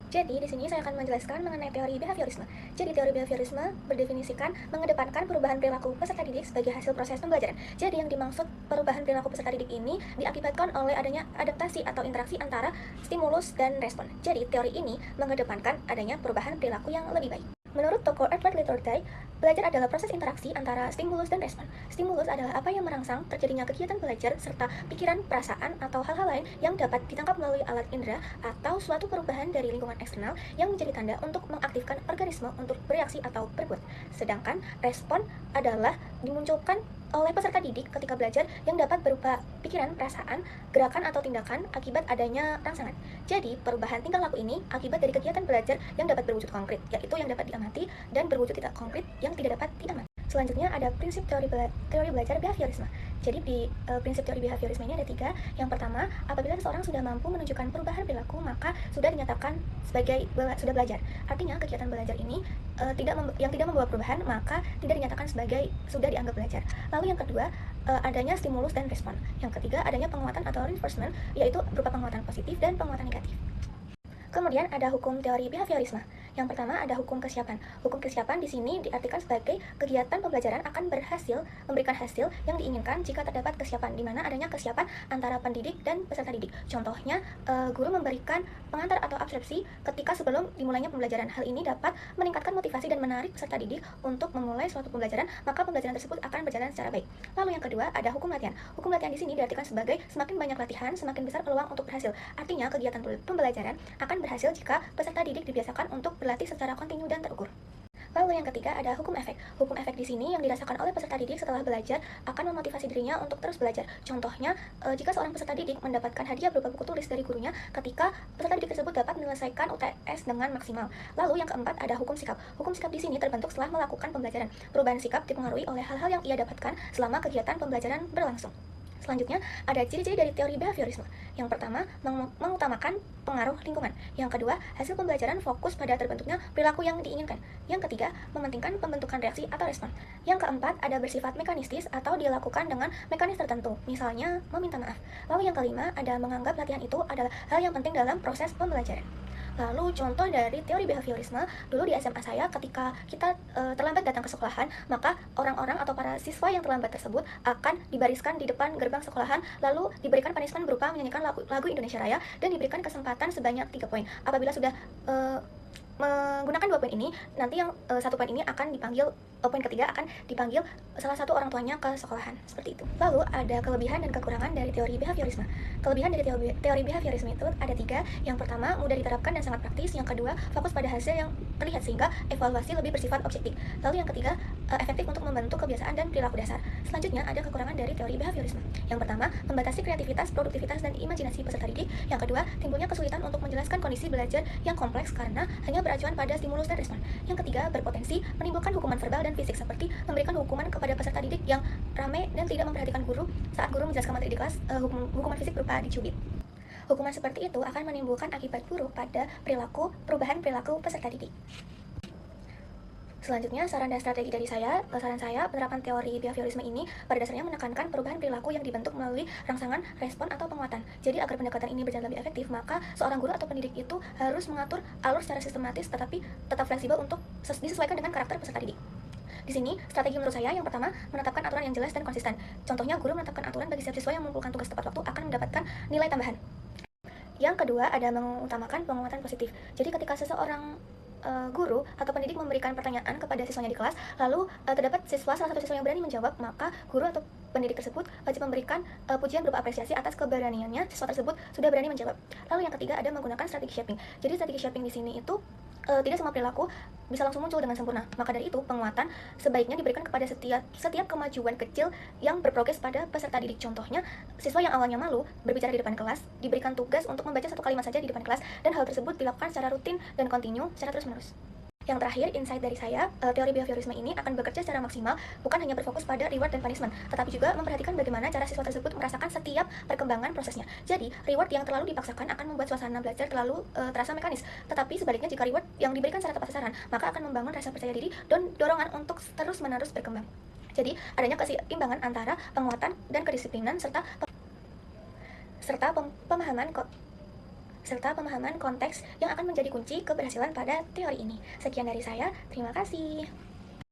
Jadi, di sini saya akan menjelaskan mengenai teori behaviorisme. Jadi, teori behaviorisme berdefinisikan mengedepankan perubahan perilaku peserta didik sebagai hasil proses pembelajaran. Jadi, yang dimaksud perubahan perilaku peserta didik ini diakibatkan oleh adanya adaptasi atau interaksi antara stimulus dan respon. Jadi, teori ini mengedepankan adanya perubahan perilaku yang lebih baik. Menurut tokoh Edward Littlejohn, belajar adalah proses interaksi antara stimulus dan respon. Stimulus adalah apa yang merangsang terjadinya kegiatan belajar serta pikiran, perasaan, atau hal-hal lain yang dapat ditangkap melalui alat indera atau suatu perubahan dari lingkungan eksternal yang menjadi tanda untuk mengaktifkan organisme untuk bereaksi atau berbuat. Sedangkan respon adalah dimunculkan oleh peserta didik ketika belajar yang dapat berupa pikiran, perasaan, gerakan atau tindakan akibat adanya rangsangan. Jadi, perubahan tingkah laku ini akibat dari kegiatan belajar yang dapat berwujud konkret, yaitu yang dapat diamati dan berwujud tidak konkret yang tidak dapat diamati. Selanjutnya ada prinsip teori belajar behaviorisme. Jadi di prinsip teori behaviorisme ini ada 3. Yang pertama, apabila seseorang sudah mampu menunjukkan perubahan perilaku, maka sudah dinyatakan sebagai sudah belajar. Artinya kegiatan belajar ini yang tidak membawa perubahan, maka tidak dinyatakan sebagai sudah dianggap belajar. Lalu yang kedua, adanya stimulus dan respon. Yang ketiga, adanya penguatan atau reinforcement, yaitu berupa penguatan positif dan penguatan negatif. Kemudian ada hukum teori behaviorisme. Yang pertama ada hukum kesiapan. Hukum kesiapan di sini diartikan sebagai kegiatan pembelajaran akan memberikan hasil yang diinginkan jika terdapat kesiapan, di mana adanya kesiapan antara pendidik dan peserta didik. Contohnya, guru memberikan pengantar atau abstraksi ketika sebelum dimulainya pembelajaran. Hal ini dapat meningkatkan motivasi dan menarik peserta didik untuk memulai suatu pembelajaran, maka pembelajaran tersebut akan berjalan secara baik. Lalu yang kedua ada hukum latihan. Hukum latihan di sini diartikan sebagai semakin banyak latihan, semakin besar peluang untuk berhasil. Artinya kegiatan pembelajaran akan berhasil jika peserta didik dibiasakan untuk berlatih secara kontinu dan terukur. Lalu yang ketiga ada hukum efek. Hukum efek di sini yang dirasakan oleh peserta didik setelah belajar akan memotivasi dirinya untuk terus belajar. Contohnya, jika seorang peserta didik mendapatkan hadiah berupa buku tulis dari gurunya ketika peserta didik tersebut dapat menyelesaikan UTS dengan maksimal. Lalu yang keempat ada hukum sikap. Hukum sikap di sini terbentuk setelah melakukan pembelajaran. Perubahan sikap dipengaruhi oleh hal-hal yang ia dapatkan selama kegiatan pembelajaran berlangsung. Selanjutnya, ada ciri-ciri dari teori behaviorisme. Yang pertama, mengutamakan pengaruh lingkungan. Yang kedua, hasil pembelajaran fokus pada terbentuknya perilaku yang diinginkan. Yang ketiga, mementingkan pembentukan reaksi atau respon. Yang keempat, ada bersifat mekanistis atau dilakukan dengan mekanis tertentu, misalnya meminta maaf. Lalu yang kelima, ada menganggap latihan itu adalah hal yang penting dalam proses pembelajaran. Lalu contoh dari teori behaviorisme, dulu di SMA saya ketika kita terlambat datang ke sekolahan, maka orang-orang atau para siswa yang terlambat tersebut akan dibariskan di depan gerbang sekolahan, lalu diberikan punishment berupa menyanyikan lagu Indonesia Raya dan diberikan kesempatan sebanyak 3 poin. Apabila sudah menggunakan 2 poin ini, nanti yang 1 poin ini akan dipanggil, poin ketiga akan dipanggil salah satu orang tuanya ke sekolahan, seperti itu. Lalu ada kelebihan dan kekurangan dari teori behaviorisme. Kelebihan dari teori behaviorisme itu ada 3. Yang pertama, mudah diterapkan dan sangat praktis. Yang kedua, fokus pada hasil yang terlihat sehingga evaluasi lebih bersifat objektif. Lalu yang ketiga, efektif untuk membentuk kebiasaan dan perilaku dasar. Selanjutnya ada kekurangan dari teori behaviorisme. Yang pertama, membatasi kreativitas, produktivitas, dan imajinasi peserta didik. Yang kedua, timbulnya kesulitan untuk menjelaskan kondisi belajar yang kompleks karena hanya beracuan pada stimulus dan respon. Yang ketiga, berpotensi menimbulkan hukuman verbal dan fisik seperti memberikan hukuman kepada peserta didik yang rame dan tidak memperhatikan guru saat guru menjelaskan materi di kelas, hukuman fisik berupa dicubit. Hukuman seperti itu akan menimbulkan akibat buruk pada perubahan perilaku peserta didik. Selanjutnya, saran dan strategi dari saya. Saran saya, penerapan teori behaviorisme ini pada dasarnya menekankan perubahan perilaku yang dibentuk melalui rangsangan, respon, atau penguatan. Jadi, agar pendekatan ini berjalan lebih efektif, maka seorang guru atau pendidik itu harus mengatur alur secara sistematis tetapi tetap fleksibel untuk disesuaikan dengan karakter peserta didik. Di sini, strategi menurut saya yang pertama, menetapkan aturan yang jelas dan konsisten. Contohnya, guru menetapkan aturan bagi setiap siswa yang mengumpulkan tugas tepat waktu akan mendapatkan nilai tambahan. Yang kedua, ada mengutamakan penguatan positif. Jadi, ketika seseorang guru atau pendidik memberikan pertanyaan kepada siswanya di kelas, lalu terdapat salah satu siswa yang berani menjawab, maka guru atau pendidik tersebut wajib memberikan pujian berupa apresiasi atas keberaniannya siswa tersebut sudah berani menjawab. Lalu yang ketiga ada menggunakan strategi shaping. Jadi strategi shaping di sini itu tidak semua perilaku bisa langsung muncul dengan sempurna. Maka dari itu penguatan sebaiknya diberikan kepada setiap kemajuan kecil yang berprogres pada peserta didik. Contohnya, siswa yang awalnya malu berbicara di depan kelas diberikan tugas untuk membaca 1 kalimat saja di depan kelas, dan hal tersebut dilakukan secara rutin dan kontinu secara terus-menerus. Yang terakhir, insight dari saya, teori behaviorisme ini akan bekerja secara maksimal, bukan hanya berfokus pada reward dan punishment, tetapi juga memperhatikan bagaimana cara siswa tersebut merasakan setiap perkembangan prosesnya. Jadi, reward yang terlalu dipaksakan akan membuat suasana belajar terlalu terasa mekanis. Tetapi sebaliknya, jika reward yang diberikan secara tepat sasaran, maka akan membangun rasa percaya diri dan dorongan untuk terus-menerus berkembang. Jadi, adanya keseimbangan antara penguatan dan kedisiplinan serta pemahaman serta pemahaman konteks yang akan menjadi kunci keberhasilan pada teori ini. Sekian dari saya, terima kasih.